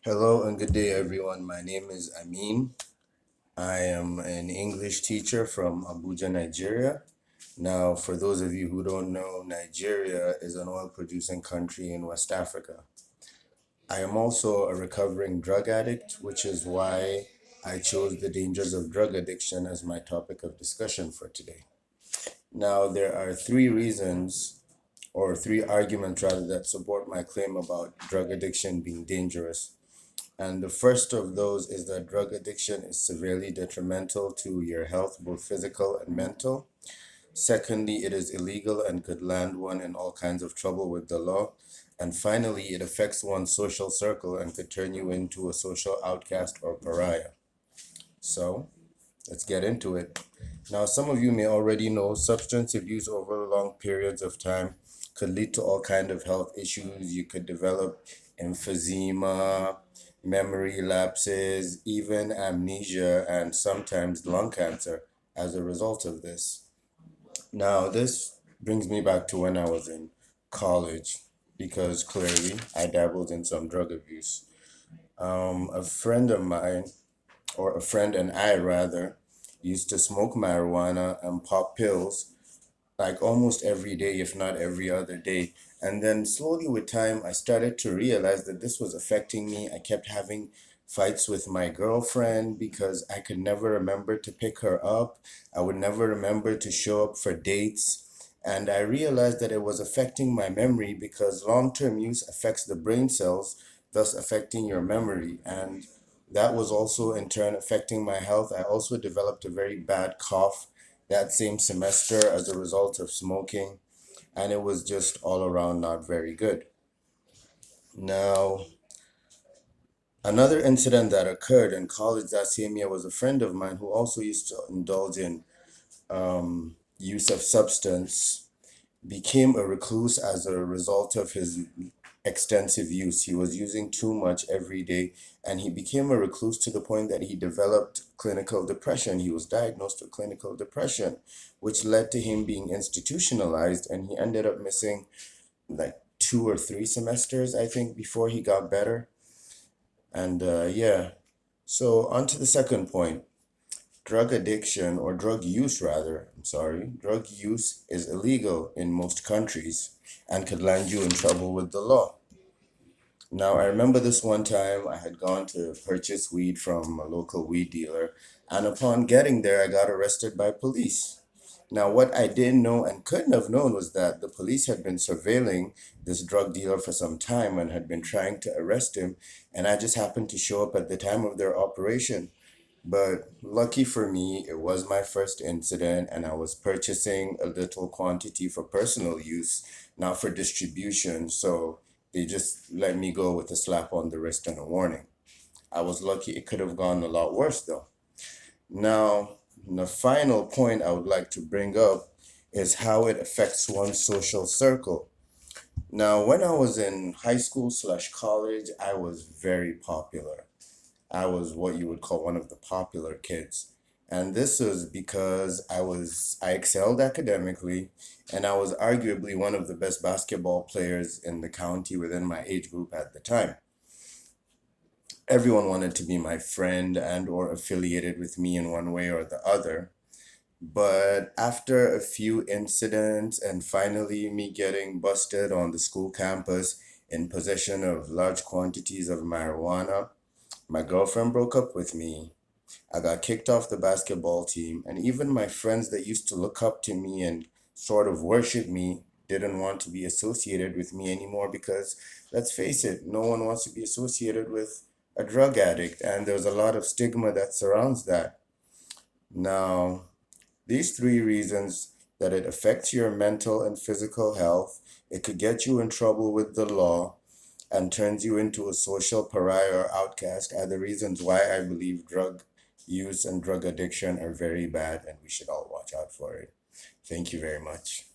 Hello and good day, everyone. My name is Amin. I am an English teacher from Abuja, Nigeria. Now, for those of you who don't know, Nigeria is an oil producing country in West Africa. I am also a recovering drug addict, which is why I chose the dangers of drug addiction as my topic of discussion for today. Now, there are three reasons, or three arguments rather, that support my claim about drug addiction being dangerous. And the first of those is that drug addiction is severely detrimental to your health, both physical and mental. Secondly, it is illegal and could land one in all kinds of trouble with the law. And finally, it affects one's social circle and could turn you into a social outcast or pariah. So, let's get into it. Now, some of you may already know substance abuse over long periods of time could lead to all kind of health issues. You could develop emphysema, memory lapses, even amnesia, and sometimes lung cancer as a result of this. Now, this brings me back to when I was in college because clearly I dabbled in some drug abuse. A friend of mine, or a friend and I rather, used to smoke marijuana and pop pills like almost every day, if not every other day. And then slowly with time, I started to realize that this was affecting me. I kept having fights with my girlfriend because I could never remember to pick her up. I would never remember to show up for dates. And I realized that it was affecting my memory because long term use affects the brain cells, thus affecting your memory. And that was also in turn affecting my health. I also developed a very bad cough that same semester as a result of smoking, and it was just all around not very good. Now, another incident that occurred in college that same year was a friend of mine who also used to indulge in use of substance became a recluse as a result of his extensive use. He was using too much every day and he became a recluse to the point that he developed clinical depression. He was diagnosed with clinical depression, which led to him being institutionalized and he ended up missing like 2 or 3 semesters, I think, before he got better. And yeah, so on to the second point. Drug addiction, or drug use rather, I'm sorry, drug use is illegal in most countries and could land you in trouble with the law. Now, I remember this one time I had gone to purchase weed from a local weed dealer, and upon getting there, I got arrested by police. Now, what I didn't know and couldn't have known was that the police had been surveilling this drug dealer for some time and had been trying to arrest him, and I just happened to show up at the time of their operation. But lucky for me, it was my first incident, and I was purchasing a little quantity for personal use, not for distribution. So they just let me go with a slap on the wrist and a warning. I was lucky. It could have gone a lot worse, though. Now, the final point I would like to bring up is how it affects one's social circle. Now, when I was in high school slash college, I was very popular. I was what you would call one of the popular kids. And this was because I excelled academically and I was arguably one of the best basketball players in the county within my age group at the time. Everyone wanted to be my friend and or affiliated with me in one way or the other. But after a few incidents and finally me getting busted on the school campus in possession of large quantities of marijuana, my girlfriend broke up with me. I got kicked off the basketball team, and even my friends that used to look up to me and sort of worship me didn't want to be associated with me anymore because, let's face it, no one wants to be associated with a drug addict, and there's a lot of stigma that surrounds that. Now, these three reasons that it affects your mental and physical health, it could get you in trouble with the law, and turns you into a social pariah or outcast are the reasons why I believe drug use and drug addiction are very bad and we should all watch out for it. Thank you very much.